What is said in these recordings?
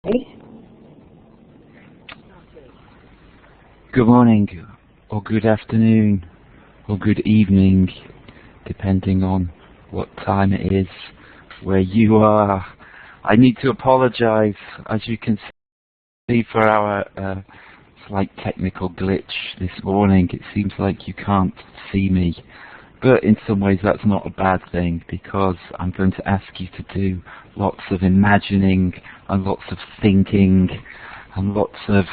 Good morning, or good afternoon, or good evening, depending on what time it is where you are. I need to apologize, as you can see, for our slight technical glitch this morning. It seems like you can't see me, but in some ways that's not a bad thing, because I'm going to ask you to do lots of imagining and lots of thinking and lots of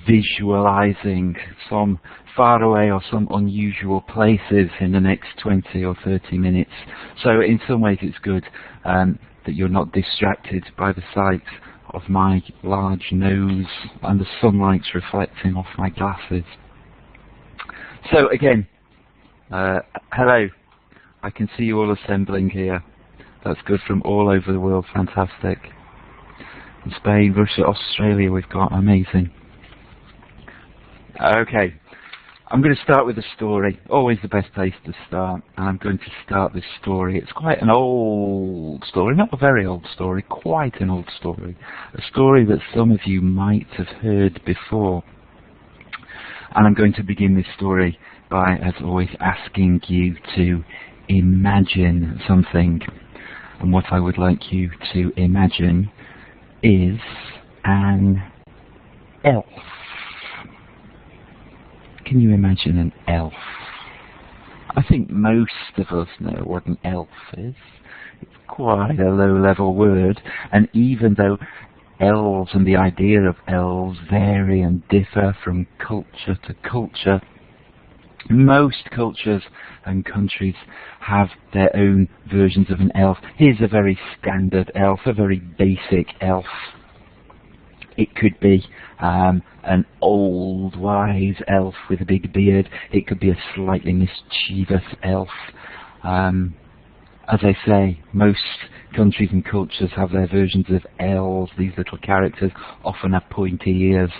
visualizing some far away or some unusual places in the next 20 or 30 minutes. So in some ways it's good that you're not distracted by the sight of my large nose and the sunlight's reflecting off my glasses. So again, hello. I can see you all assembling here. That's good, from all over the world. Fantastic. In Spain, Russia, Australia, we've got amazing. Okay, I'm going to start with a story. Always the best place to start. And I'm going to start this story. It's quite an old story, not a very old story, quite an old story. A story that some of you might have heard before. And I'm going to begin this story by, as always, asking you to imagine something. And what I would like you to imagine is an elf. Can you imagine an elf? I think most of us know what an elf is. It's quite a low-level word, and even though elves and the idea of elves vary and differ from culture to culture, most cultures and countries have their own versions of an elf. Here's a very standard elf, a very basic elf. It could be an old, wise elf with a big beard. It could be a slightly mischievous elf. As I say, most countries and cultures have their versions of elves. These little characters often have pointy ears,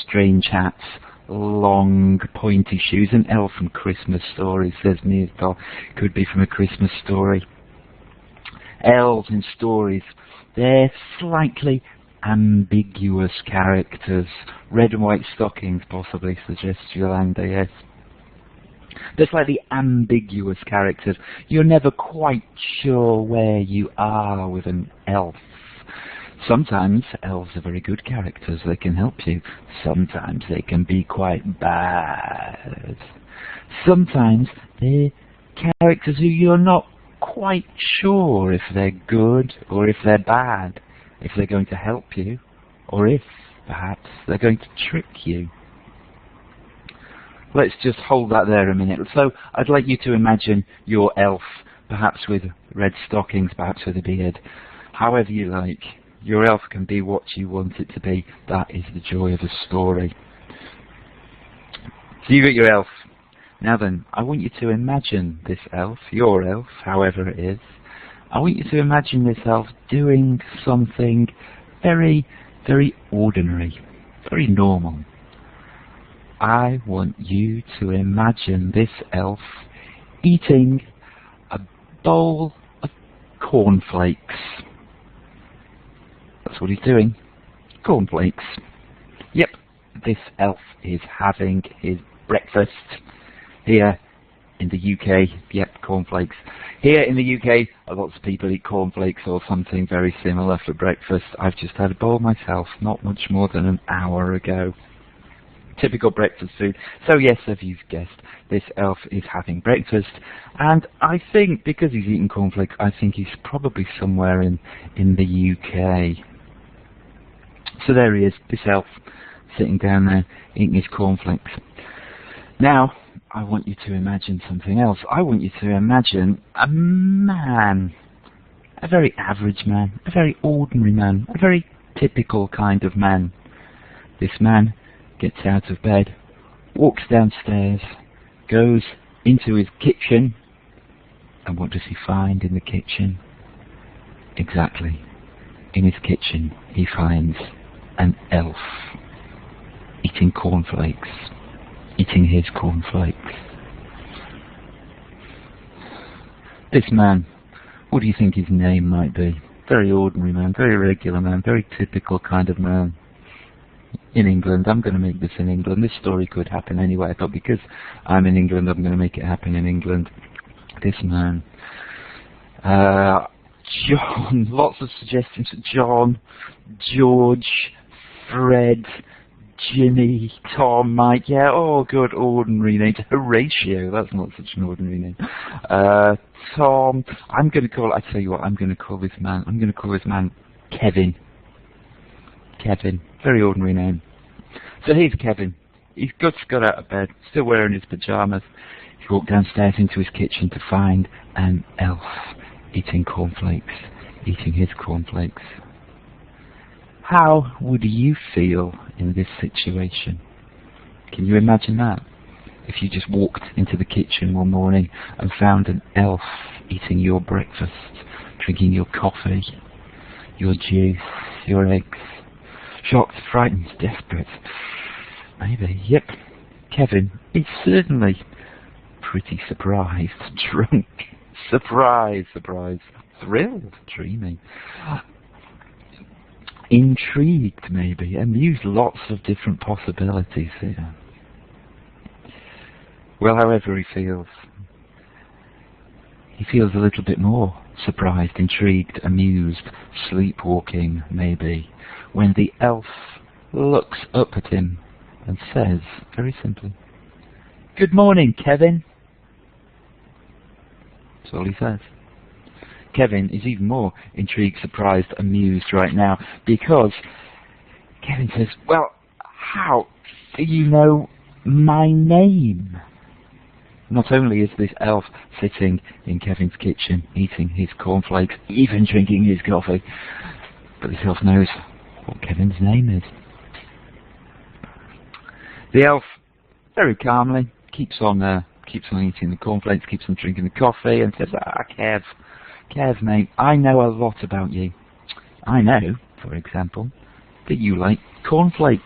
strange hats, long pointy shoes. An elf from Christmas Story, says Neil. Could be from A Christmas Story. Elves in stories, they're slightly ambiguous characters. Red and white stockings possibly suggests Yolanda, yes. They're slightly ambiguous characters. You're never quite sure where you are with an elf. Sometimes elves are very good characters. They can help you. Sometimes they can be quite bad. Sometimes they're characters who you're not quite sure if they're good or if they're bad, if they're going to help you, or if, perhaps, they're going to trick you. Let's just hold that there a minute. So, I'd like you to imagine your elf, perhaps with red stockings, perhaps with a beard. However you like. Your elf can be what you want it to be. That is the joy of a story. So you got your elf. Now then, I want you to imagine this elf, your elf, however it is. I want you to imagine this elf doing something very, very ordinary, very normal. I want you to imagine this elf eating a bowl of cornflakes. That's what he's doing. Cornflakes. Yep, this elf is having his breakfast here in the UK. Yep, cornflakes. Here in the UK, lots of people eat cornflakes or something very similar for breakfast. I've just had a bowl myself, not much more than an hour ago. Typical breakfast food. So yes, as you've guessed, this elf is having breakfast, and I think, because he's eating cornflakes, I think he's probably somewhere in the UK. So there he is, this elf, sitting down there, eating his cornflakes. Now, I want you to imagine something else. I want you to imagine a man, a very average man, a very ordinary man, a very typical kind of man. This man gets out of bed, walks downstairs, goes into his kitchen, and what does he find in the kitchen? Exactly. In his kitchen, he finds an elf eating cornflakes, eating his cornflakes. This man, what do you think his name might be? very ordinary man, very regular man, very typical kind of man. In England, I'm going to make this in England. This story could happen anywhere, but because I'm in England, I'm going to make it happen in England. This man, John, lots of suggestions. John, George, Fred, Jimmy, Tom, Mike. Yeah, oh, good ordinary names. Horatio, that's not such an ordinary name. Tom. I'm going to call. I tell you what, I'm going to call this man. I'm going to call this man Kevin. Kevin, very ordinary name. So here's Kevin. He's just got out of bed, still wearing his pajamas. He walked downstairs into his kitchen to find an elf eating cornflakes, eating his cornflakes. How would you feel in this situation? Can you imagine that? If you just walked into the kitchen one morning and found an elf eating your breakfast, drinking your coffee, your juice, your eggs. Shocked, frightened, desperate. Maybe, yep. Kevin is certainly pretty surprised, drunk. Surprised, thrilled, dreaming. Intrigued, maybe, amused, lots of different possibilities here. Well, however he feels a little bit more surprised, intrigued, amused, sleepwalking, maybe, when the elf looks up at him and says, very simply, "Good morning, Kevin." That's all he says. Kevin is even more intrigued, surprised, amused right now, because Kevin says, "Well, how do you know my name?" Not only is this elf sitting in Kevin's kitchen, eating his cornflakes, even drinking his coffee, but this elf knows what Kevin's name is. The elf, very calmly, keeps on eating the cornflakes, keeps on drinking the coffee, and says, Kev, mate, I know a lot about you. I know, for example, that you like cornflakes.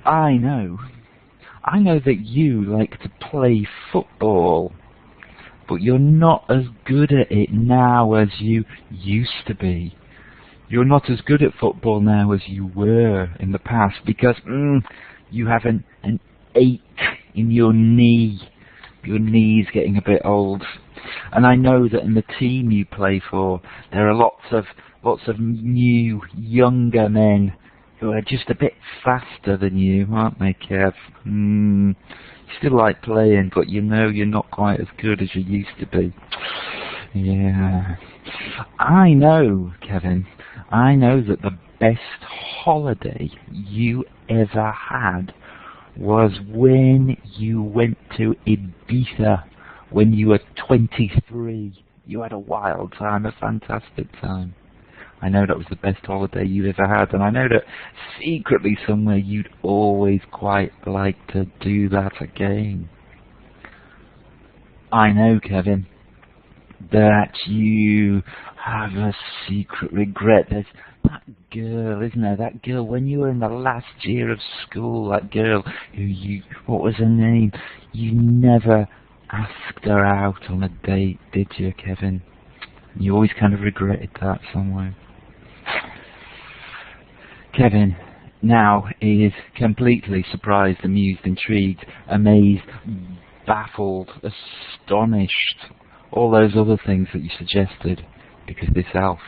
I know that you like to play football, but you're not as good at it now as you used to be. You're not as good at football now as you were in the past because you have an ache in your knee. Your knee's getting a bit old. And I know that in the team you play for, there are lots of new, younger men who are just a bit faster than you, aren't they, Kev? You still like playing, but you know you're not quite as good as you used to be. Yeah. I know, Kevin, I know that the best holiday you ever had was when you went to Ibiza when you were 23. You had a wild time, a fantastic time. I know that was the best holiday you ever had, and I know that secretly somewhere you'd always quite like to do that again. I know, Kevin, that you have a secret regret. There's that girl, isn't there? That girl when you were in the last year of school, that girl who what was her name? You never asked her out on a date, did you, Kevin? You always kind of regretted that somewhere. Kevin now is completely surprised, amused, intrigued, amazed, baffled, astonished, all those other things that you suggested, because this elf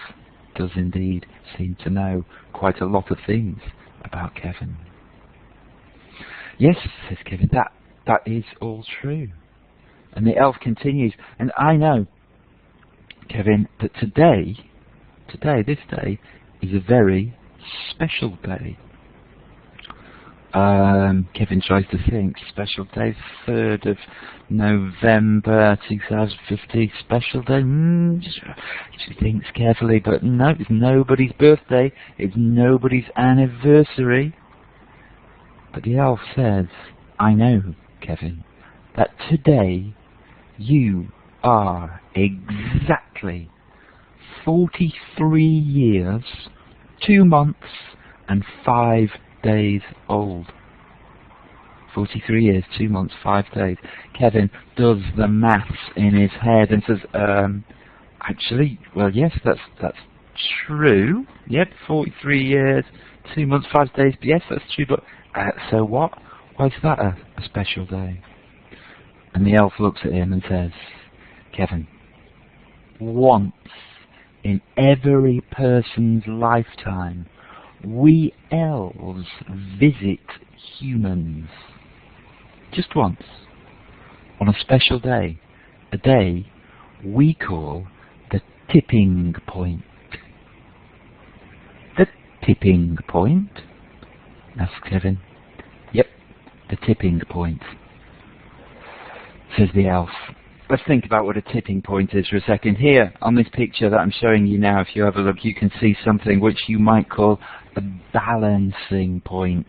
does indeed seem to know quite a lot of things about Kevin. Yes, says Kevin, that is all true. And the elf continues, and I know, Kevin, that today, this day, is a very special day. Kevin tries to think. Special day, 3rd of November 2015. Special day. She thinks carefully, but no, it's nobody's birthday. It's nobody's anniversary. But the elf says, I know, Kevin, that today you are exactly 43 years, 2 months, and 5 days old. 43 years, 2 months, 5 days. Kevin does the maths in his head and says, Actually, well, yes, that's true. Yep, 43 years, 2 months, 5 days. Yes, that's true. But so what? Why is that a special day? And the elf looks at him and says, Kevin, once in every person's lifetime, we elves visit humans. Just once. On a special day. A day we call the tipping point. The tipping point? Asks Kevin. Yep, the tipping point, says the elf. Let's think about what a tipping point is for a second. Here, on this picture that I'm showing you now, if you have a look, you can see something which you might call a balancing point.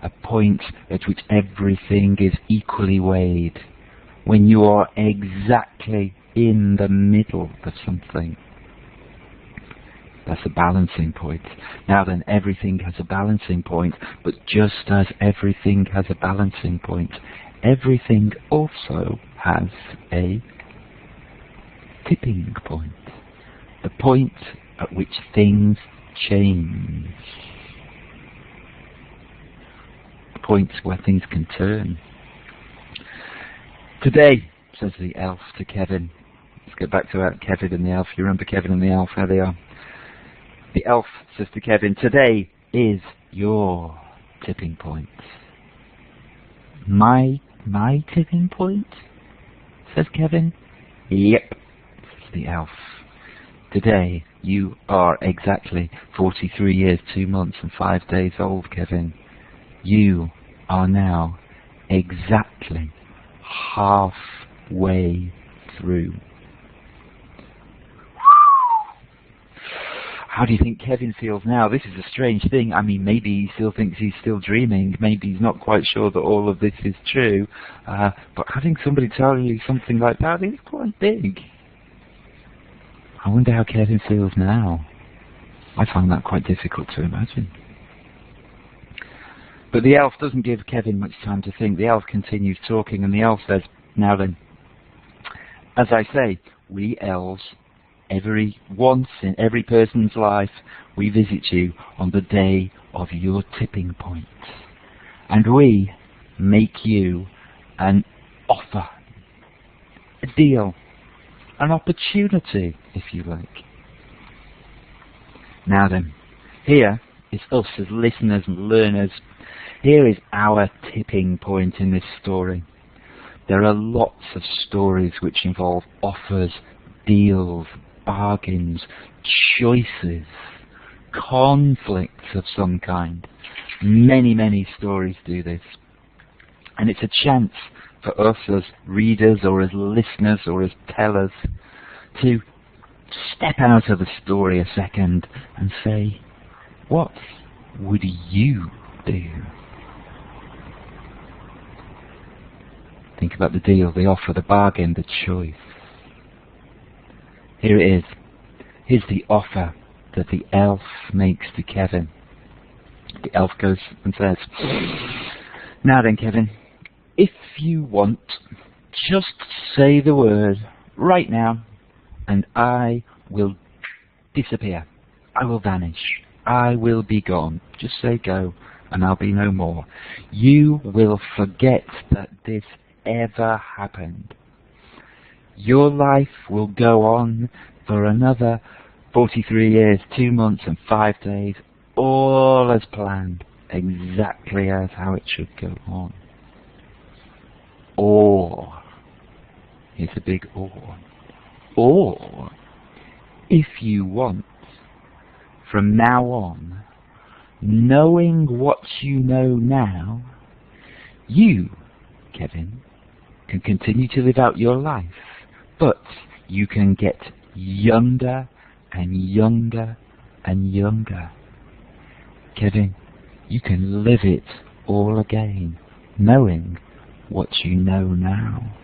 A point at which everything is equally weighed. When you are exactly in the middle of something. That's a balancing point. Now then, everything has a balancing point, but just as everything has a balancing point, everything also has a tipping point. The point at which things change. The point where things can turn. Today, says the elf to Kevin. Let's get back to Kevin and the elf. You remember Kevin and the elf, how they are? The elf says to Kevin, today is your tipping point. My tipping point? Says Kevin. Yep, says the elf. Today you are exactly 43 years, 2 months and 5 days old, Kevin. You are now exactly halfway through. How do you think Kevin feels now? This is a strange thing. I mean, maybe he still thinks he's still dreaming. Maybe he's not quite sure that all of this is true. But having somebody tell you something like that is quite big. I wonder how Kevin feels now. I find that quite difficult to imagine. But the elf doesn't give Kevin much time to think. The elf continues talking, and the elf says, now then, as I say, we elves, once in every person's life, we visit you on the day of your tipping point. And we make you an offer, a deal, an opportunity, if you like. Now then, here is us as listeners and learners. Here is our tipping point in this story. There are lots of stories which involve offers, deals, bargains, choices, conflicts of some kind. Many, many stories do this. And it's a chance for us as readers or as listeners or as tellers to step out of the story a second and say, what would you do? Think about the deal, the offer, the bargain, the choice. Here it is. Here's the offer that the elf makes to Kevin. The elf goes and says, now then, Kevin, if you want, just say the word right now, and I will disappear. I will vanish. I will be gone. Just say go, and I'll be no more. You will forget that this ever happened. Your life will go on for another 43 years, 2 months and 5 days, all as planned, exactly as how it should go on. Or, here's a big or, if you want, from now on, knowing what you know now, you, Kevin, can continue to live out your life, but you can get younger and younger and younger. Kevin, you can live it all again, knowing what you know now.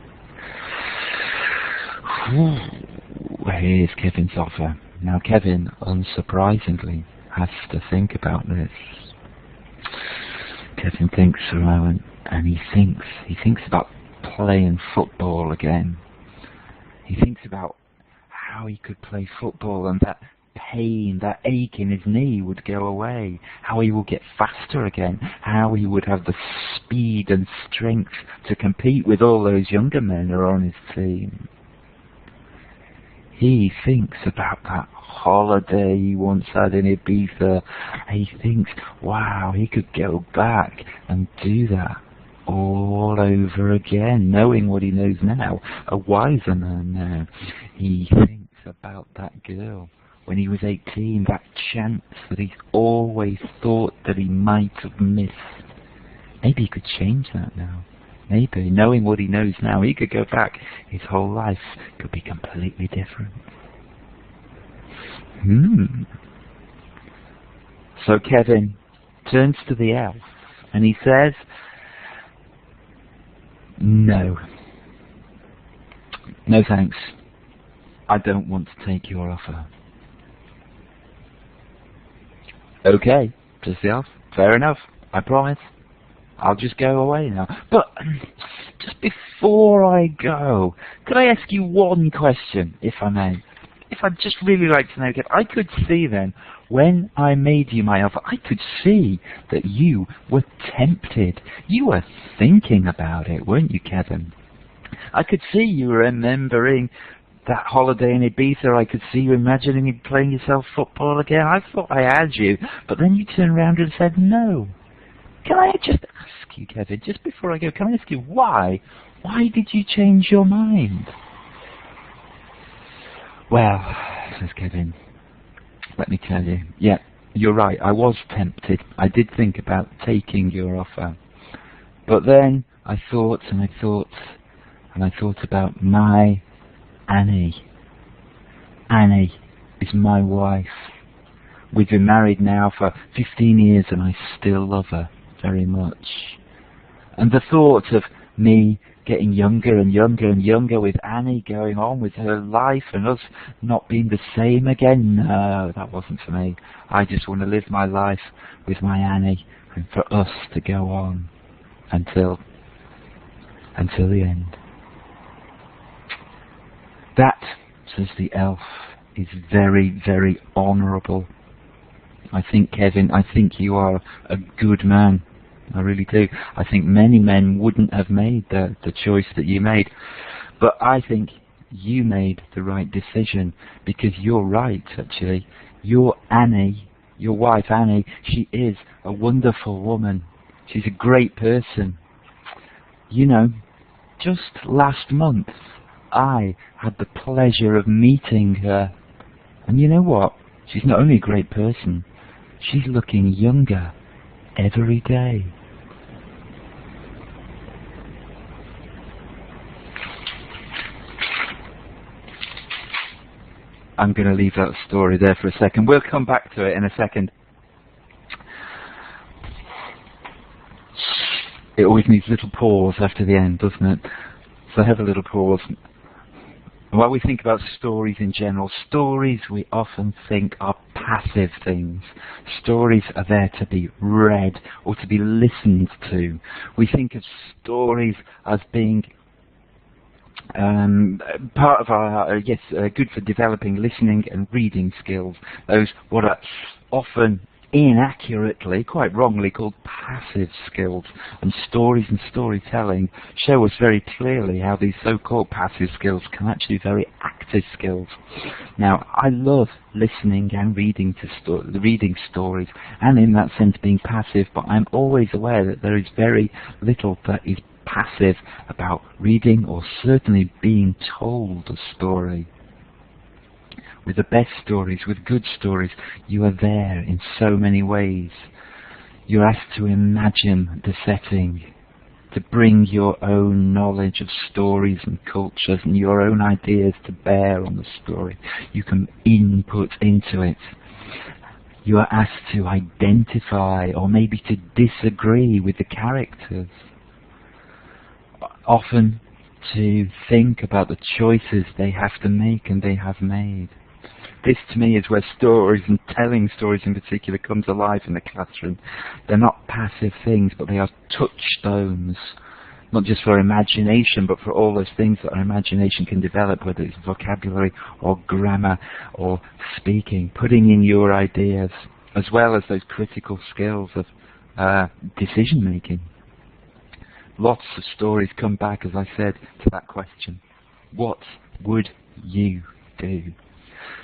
Here's Kevin's offer. Now Kevin, unsurprisingly, has to think about this. Kevin thinks for a moment, and he thinks about playing football again. He thinks about how he could play football and that pain, that ache in his knee would go away, how he would get faster again, how he would have the speed and strength to compete with all those younger men who are on his team. He thinks about that holiday he once had in Ibiza. He thinks, wow, he could go back and do that all over again, knowing what he knows now, a wiser man now. He thinks about that girl when he was 18, that chance that he's always thought that he might have missed. Maybe he could change that now. Maybe, knowing what he knows now, he could go back. His whole life could be completely different. So Kevin turns to the elf and he says, no. No thanks. I don't want to take your offer. Okay, says the elf. Fair enough. I promise. I'll just go away now. But just before I go, could I ask you one question, if I may? If I'd just really like to know, I could see then, when I made you my offer, I could see that you were tempted. You were thinking about it, weren't you, Kevin? I could see you remembering that holiday in Ibiza. I could see you imagining you playing yourself football again. I thought I had you, but then you turned around and said no. Can I just ask you, Kevin, just before I go, can I ask you why? Why did you change your mind? Well, says Kevin, let me tell you. Yeah, you're right, I was tempted. I did think about taking your offer. But then I thought and I thought and I thought about my Annie. Annie is my wife. We've been married now for 15 years and I still love her very much. And the thought of me getting younger and younger and younger with Annie going on with her life and us not being the same again, no, that wasn't for me. I just want to live my life with my Annie and for us to go on until the end. That, says the elf, is very, very honourable. I think, Kevin, I think you are a good man. I really do. I think many men wouldn't have made the choice that you made. But I think you made the right decision, because you're right, actually. Your Annie, your wife Annie, she is a wonderful woman. She's a great person. You know, just last month, I had the pleasure of meeting her. And you know what? She's not only a great person, she's looking younger every day. I'm going to leave that story there for a second. We'll come back to it in a second. It always needs a little pause after the end, doesn't it? So have a little pause. While we think about stories in general, stories we often think are passive things. Stories are there to be read or to be listened to. We think of stories as being part of our, good for developing listening and reading skills. Those what are often inaccurately, quite wrongly, called passive skills. And stories and storytelling show us very clearly how these so-called passive skills can actually be very active skills. Now, I love listening and reading stories, and in that sense being passive, but I'm always aware that there is very little that is passive about reading or certainly being told a story. With the best stories, with good stories, you are there in so many ways. You're asked to imagine the setting, to bring your own knowledge of stories and cultures and your own ideas to bear on the story. You can input into it. You are asked to identify or maybe to disagree with the characters. Often to think about the choices they have to make and they have made. This to me is where stories and telling stories in particular comes alive in the classroom. They're not passive things, but they are touchstones. not just for imagination, but for all those things that our imagination can develop, whether it's vocabulary or grammar or speaking, putting in your ideas, as well as those critical skills of decision making. Lots of stories come back, as I said, to that question. What would you do?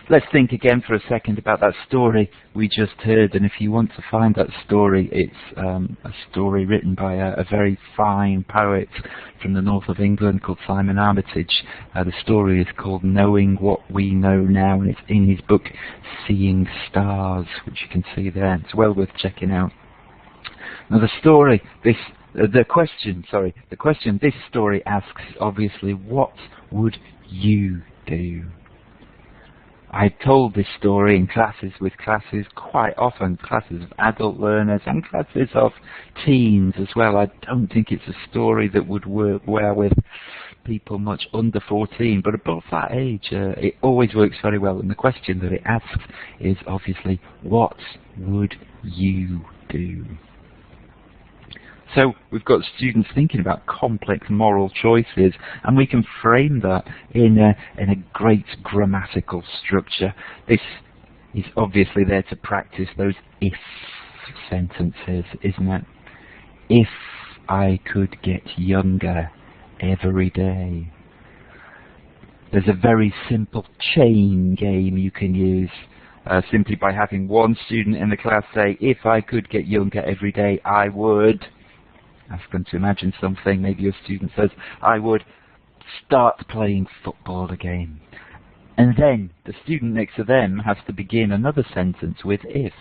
Let's think again for a second about that story we just heard, and if you want to find that story, it's a story written by a very fine poet from the north of England called Simon Armitage. The story is called Knowing What We Know Now, and it's in his book Seeing Stars, which you can see there. It's well worth checking out. Now the question this story asks is obviously, what would you do? I told this story in classes quite often, classes of adult learners and classes of teens as well. I don't think it's a story that would work well with people much under 14, but above that age, it always works very well. And the question that it asks is obviously, what would you do? So we've got students thinking about complex moral choices, and we can frame that in a great grammatical structure. This is obviously there to practice those if sentences, isn't it? If I could get younger every day. There's a very simple chain game you can use. Simply by having one student in the class say, if I could get younger every day, I would. Ask them to imagine something. Maybe your student says, I would start playing football again. And then the student next to them has to begin another sentence with if,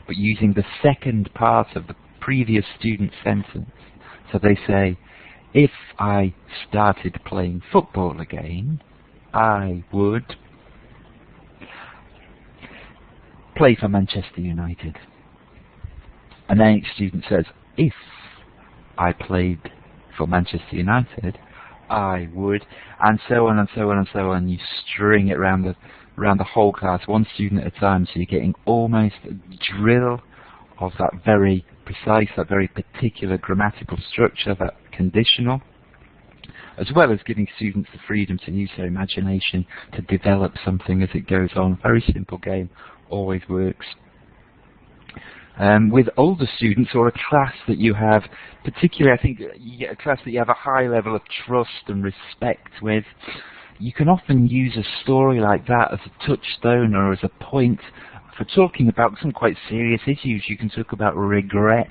but using the second part of the previous student's sentence. So they say, if I started playing football again, I would play for Manchester United. And then each student says, if I played for Manchester United, I would, and so on and so on and so on. You string it around the whole class, one student at a time, so you're getting almost a drill of that very precise, that very particular grammatical structure, that conditional, as well as giving students the freedom to use their imagination to develop something as it goes on. Very simple game, always works. With older students or a class that you have, particularly I think a class that you have a high level of trust and respect with, you can often use a story like that as a touchstone or as a point for talking about some quite serious issues. You can talk about regrets,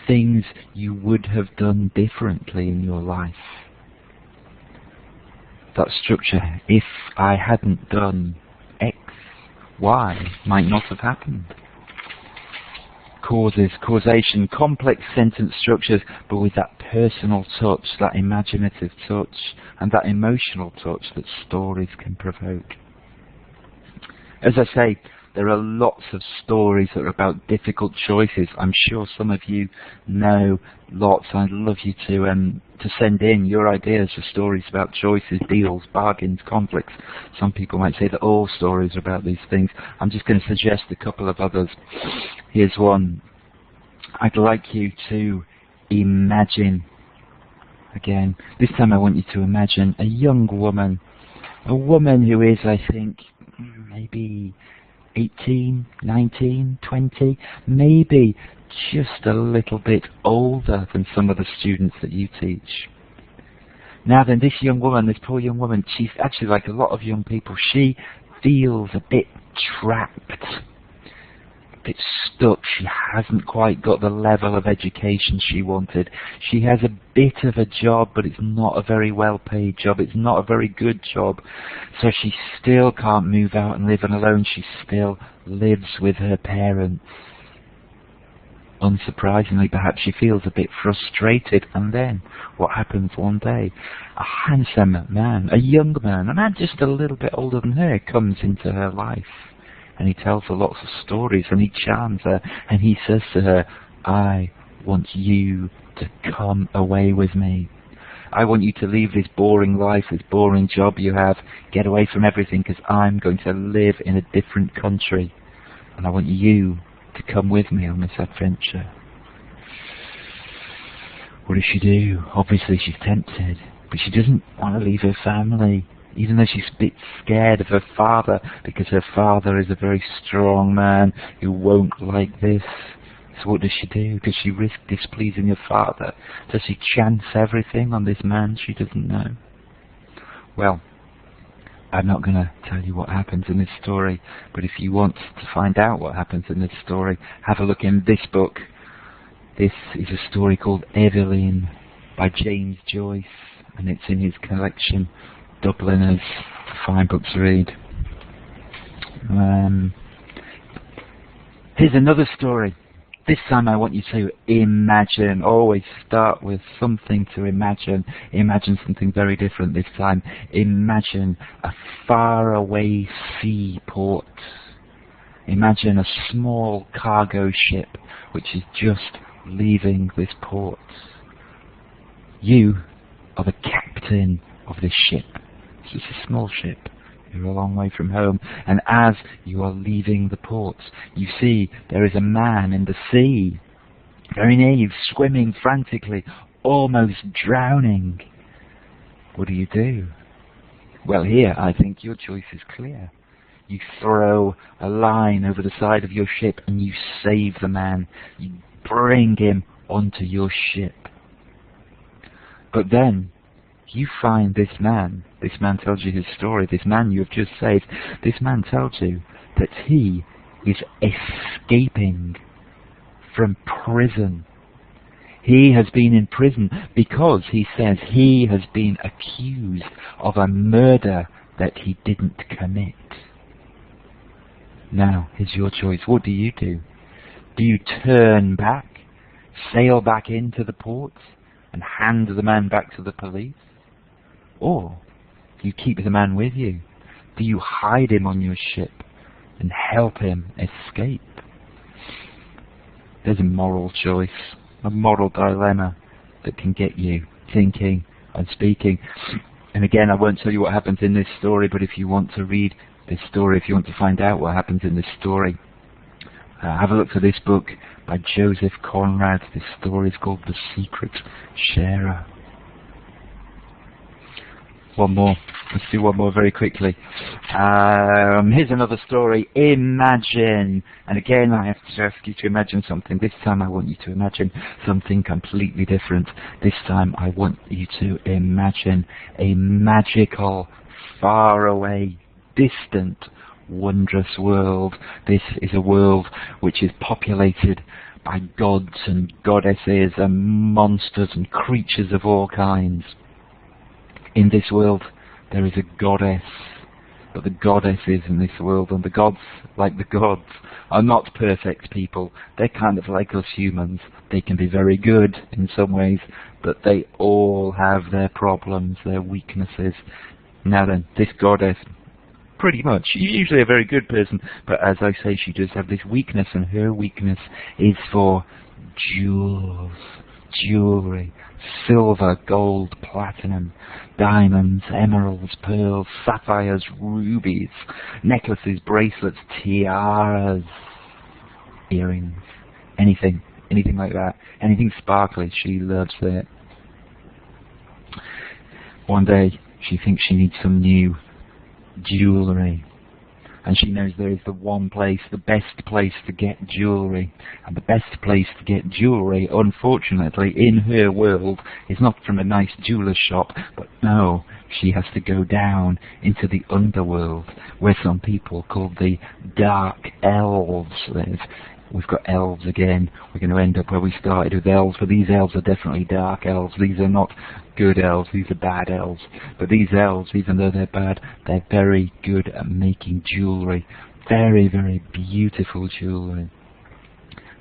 things you would have done differently in your life. That structure, if I hadn't done X, Y might not have happened. Causes, causation, complex sentence structures, but with that personal touch, that imaginative touch, and that emotional touch that stories can provoke. As I say, there are lots of stories that are about difficult choices. I'm sure some of you know lots. I'd love you to send in your ideas for stories about choices, deals, bargains, conflicts. Some people might say that all stories are about these things. I'm just going to suggest a couple of others. Here's one. I'd like you to imagine, again, this time I want you to imagine a young woman, a woman who is, I think, maybe 18, 19, 20, maybe just a little bit older than some of the students that you teach. Now then, this young woman, this poor young woman, she's actually like a lot of young people, she feels a bit trapped, a bit stuck. She hasn't quite got the level of education she wanted. She has a bit of a job, but it's not a very well-paid job. It's not a very good job. So she still can't move out and live on alone. She still lives with her parents. Unsurprisingly, perhaps she feels a bit frustrated. And then, what happens one day? A handsome man, a young man, a man just a little bit older than her, comes into her life. And he tells her lots of stories, and he charms her, and he says to her, I want you to come away with me. I want you to leave this boring life, this boring job you have, get away from everything, because I'm going to live in a different country. And I want you to come with me on this adventure. What does she do? Obviously she's tempted, but she doesn't want to leave her family, even though she's a bit scared of her father, because her father is a very strong man who won't like this. So what does she do? Does she risk displeasing her father? Does she chance everything on this man she doesn't know? Well, I'm not going to tell you what happens in this story, but if you want to find out what happens in this story, have a look in this book. This is a story called Evelyn by James Joyce, and it's in his collection, Dubliners, Fine Books to Read. Here's another story. This time I want you to imagine. Always start with something to imagine. Imagine something very different this time. Imagine a faraway seaport. Imagine a small cargo ship which is just leaving this port. You are the captain of this ship. It's a small ship. You're a long way from home, and as you are leaving the port, you see there is a man in the sea, very near you, swimming frantically, almost drowning. What do you do? Well, here I think your choice is clear. You throw a line over the side of your ship and you save the man. You bring him onto your ship. But then you find this man tells you his story, this man you have just saved, this man tells you that he is escaping from prison. He has been in prison because he says he has been accused of a murder that he didn't commit. Now, here's your choice. What do you do? Do you turn back, sail back into the port, and hand the man back to the police? Or do you keep the man with you? Do you hide him on your ship and help him escape? There's a moral choice, a moral dilemma that can get you thinking and speaking. And again, I won't tell you what happens in this story, but if you want to read this story, if you want to find out what happens in this story, have a look for this book by Joseph Conrad. This story is called The Secret Sharer. One more. Let's do one more very quickly. Here's another story. Imagine. And again, I have to ask you to imagine something. This time I want you to imagine something completely different. This time I want you to imagine a magical, faraway, distant, wondrous world. This is a world which is populated by gods and goddesses and monsters and creatures of all kinds. In this world there is a goddess, but the goddesses in this world and the gods, like the gods, are not perfect people. They're kind of like us humans. They can be very good in some ways, but they all have their problems, their weaknesses. Now then, this goddess, pretty much, usually a very good person, but as I say, she does have this weakness, and her weakness is for jewels, jewelry, silver, gold, platinum, diamonds, emeralds, pearls, sapphires, rubies, necklaces, bracelets, tiaras, earrings, anything like that, anything sparkly. She loves it. One day she thinks she needs some new jewelry, and she knows there is the one place, the best place to get jewelry. And the best place to get jewelry, unfortunately, in her world, is not from a nice jeweller's shop, but no, she has to go down into the underworld, where some people called the Dark Elves live. We've got elves again. We're going to end up where we started with elves, but these elves are definitely dark elves. These are not good elves, these are bad elves. But these elves, even though they're bad, they're very good at making jewelry. Very, very beautiful jewelry.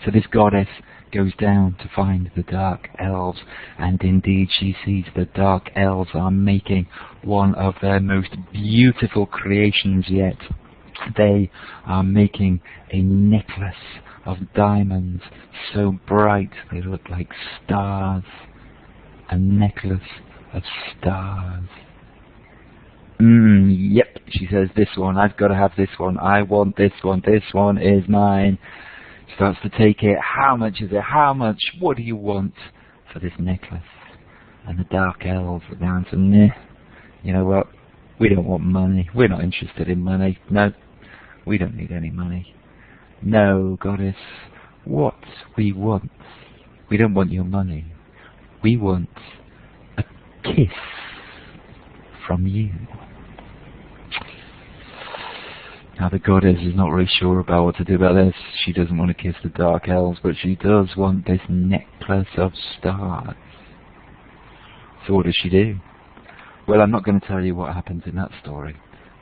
So this goddess goes down to find the dark elves, and indeed she sees the dark elves are making one of their most beautiful creations yet. They are making a necklace of diamonds so bright they look like stars. A necklace of stars. Yep, she says, this one, I've got to have this one, I want this one is mine. Starts to take it. How much is it? How much? What do you want? for this necklace. And the dark elves are down to, nah, you know what, we don't want money, we're not interested in money, no, we don't need any money. No, goddess, what we want, we don't want your money, we want a kiss from you. Now the goddess is not really sure about what to do about this. She doesn't want to kiss the dark elves, but she does want this necklace of stars. So what does she do? Well, I'm not going to tell you what happens in that story,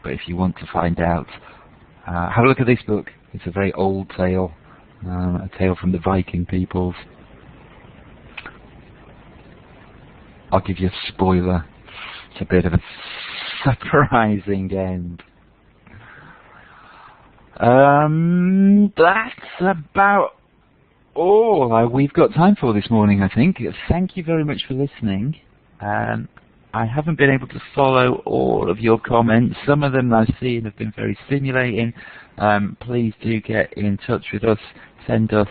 but if you want to find out, have a look at this book. It's a very old tale, a tale from the Viking peoples. I'll give you a spoiler. It's a bit of a surprising end. That's about all we've got time for this morning, I think. Thank you very much for listening. I haven't been able to follow all of your comments. Some of them I've seen have been very stimulating. Please do get in touch with us. Send us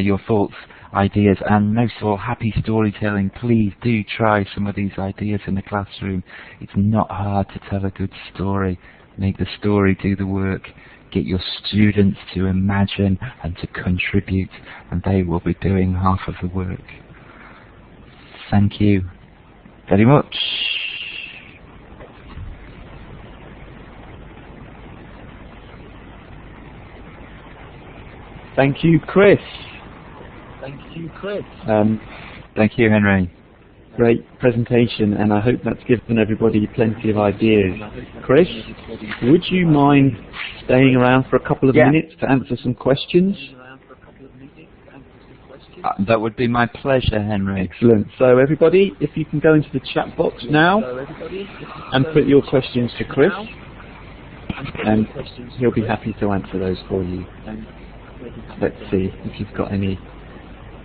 your thoughts, ideas, and most of all, happy storytelling. Please do try some of these ideas in the classroom. It's not hard to tell a good story. Make the story do the work. Get your students to imagine and to contribute, and they will be doing half of the work. Thank you very much. Thank you, Chris. Thank you, Henry. Great presentation, and I hope that's given everybody plenty of ideas. Chris, would you mind staying around for a couple of minutes to answer some questions? That would be my pleasure, Henry. Excellent. So everybody, if you can go into the chat box now and put your questions to Chris, and he'll be happy to answer those for you. Let's see if you've got any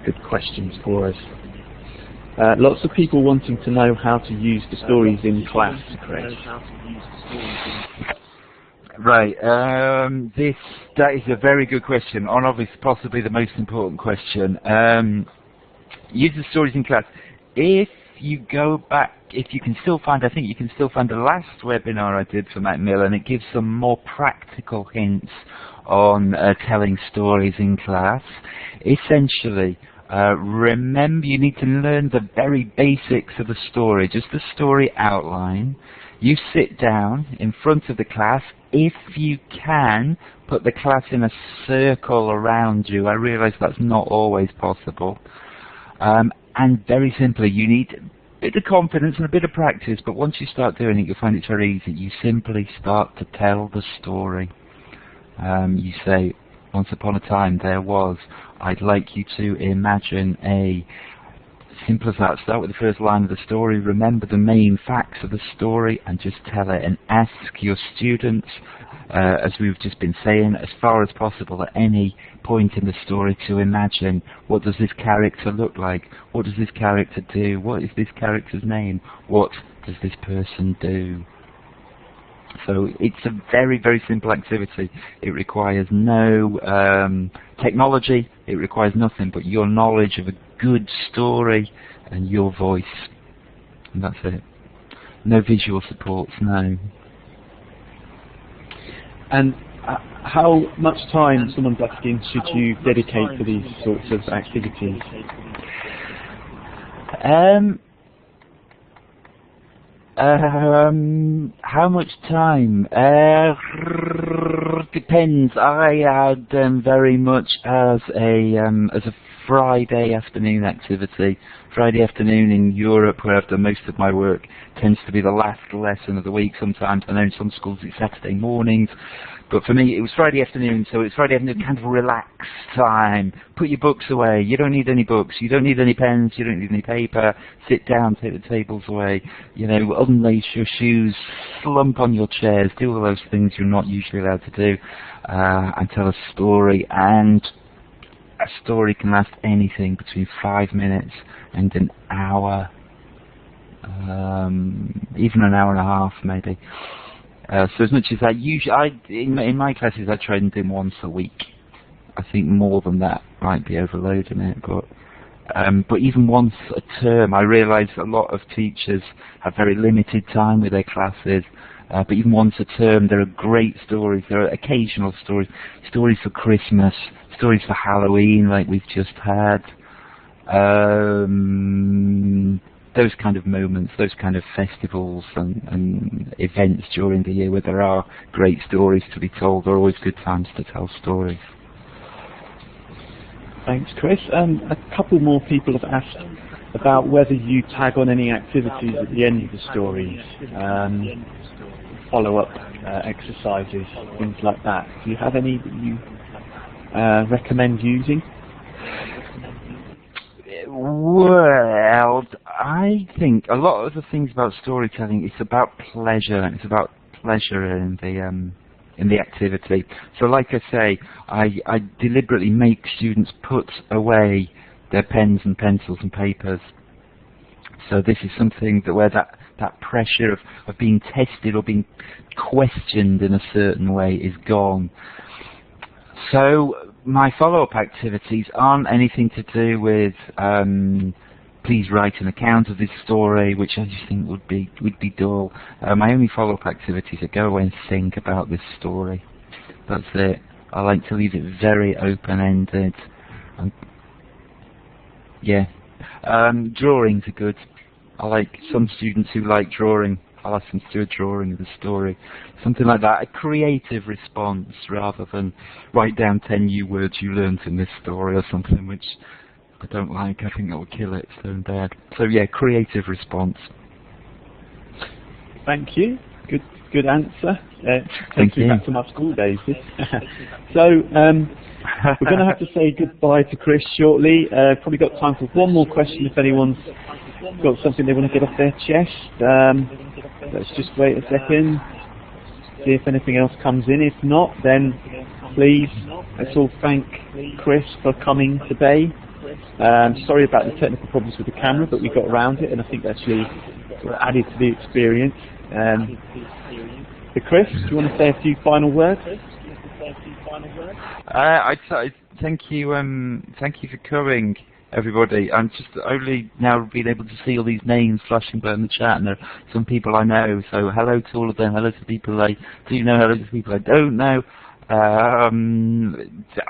good questions for us. Lots of people wanting to know how to use the stories in class, Chris. Right, that is a very good question, and obviously possibly the most important question. Use the stories in class. If you go back, if you can still find, I think you can still find the last webinar I did for Macmillan. It gives some more practical hints on telling stories in class. Essentially, remember, you need to learn the very basics of a story, just the story outline. You sit down in front of the class. If you can, put the class in a circle around you. I realise that's not always possible. And very simply, you need a bit of confidence and a bit of practice, but once you start doing it, you'll find it's very easy. You simply start to tell the story. You say, once upon a time there was. I'd like you to imagine a... Simple as that. Start with the first line of the story, remember the main facts of the story, and just tell it, and ask your students, as we've just been saying, as far as possible at any point in the story, to imagine, what does this character look like? What does this character do? What is this character's name? What does this person do? So it's a very, very simple activity. It requires no technology. It requires nothing but your knowledge of a good story and your voice. And that's it. No visual supports, no. And how much time, someone's asking, should you dedicate to these sorts of activities? How much time? Depends. I had very much as a Friday afternoon activity. Friday afternoon in Europe, where I've done most of my work, tends to be the last lesson of the week. Sometimes I know in some schools it's Saturday mornings, but for me it was Friday afternoon. So it's Friday afternoon, kind of relaxed time. Put your books away. You don't need any books. You don't need any pens. You don't need any paper. Sit down. Take the tables away. You know, unlace your shoes. Slump on your chairs. Do all those things you're not usually allowed to do, and tell a story. And a story can last anything between 5 minutes and an hour, even an hour and a half, maybe. So as much as that, usually, in my classes, I try and do them once a week. I think more than that might be overloading it, but But even once a term, I realise a lot of teachers have very limited time with their classes. But even once a term, there are great stories. There are occasional stories, stories for Christmas, stories for Halloween, like we've just had. Those kind of moments, those kind of festivals and events during the year where there are great stories to be told, are always good times to tell stories. Thanks, Chris. A couple more people have asked about whether you tag on any activities at the end of the stories, follow-up exercises, things like that. Do you have any that you recommend using? Well, I think a lot of the things about storytelling, it's about pleasure, and it's about pleasure in the activity. So like I say, I deliberately make students put away their pens and pencils and papers. So this is something that where that pressure of being tested or being questioned in a certain way is gone. So my follow-up activities aren't anything to do with please write an account of this story, which I just think would be dull. My only follow-up activities are go away and think about this story. That's it. I like to leave it very open-ended. Yeah. Drawings are good. I like some students who like drawing. I'll ask them to do a drawing of the story. Something like that. A creative response rather than write down 10 new words you learnt in this story or something, which I don't like. I think that would kill it. It's so bad. So yeah, creative response. Thank you. Good answer. Thank me you. back to my school days. So we're going to have to say goodbye to Chris shortly. Probably got time for one more question if anyone's got something they want to get off their chest. Let's just wait a second, see if anything else comes in. If not, then please, let's all thank Chris for coming today. Sorry about the technical problems with the camera, but we got around it, and I think actually sort of added to the experience. So Chris, do you want to say a few final words? Thank you for coming, everybody. I'm just only now being able to see all these names flashing by in the chat, and there are some people I know, so hello to all of them, hello to people I do know, hello to people I don't know.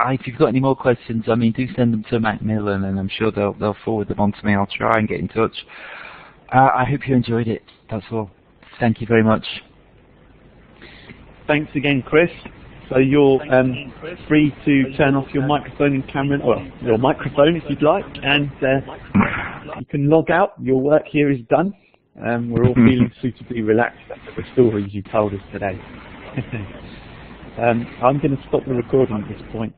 If you've got any more questions, I mean, do send them to Macmillan, and I'm sure they'll forward them on to me. I'll try and get in touch. I hope you enjoyed it. That's all. Thank you very much. Thanks again, Chris. So you're free to turn off your microphone and camera, or your microphone if you'd like, and you can log out. Your work here is done. We're all feeling suitably relaxed after the stories you told us today. I'm going to stop the recording at this point.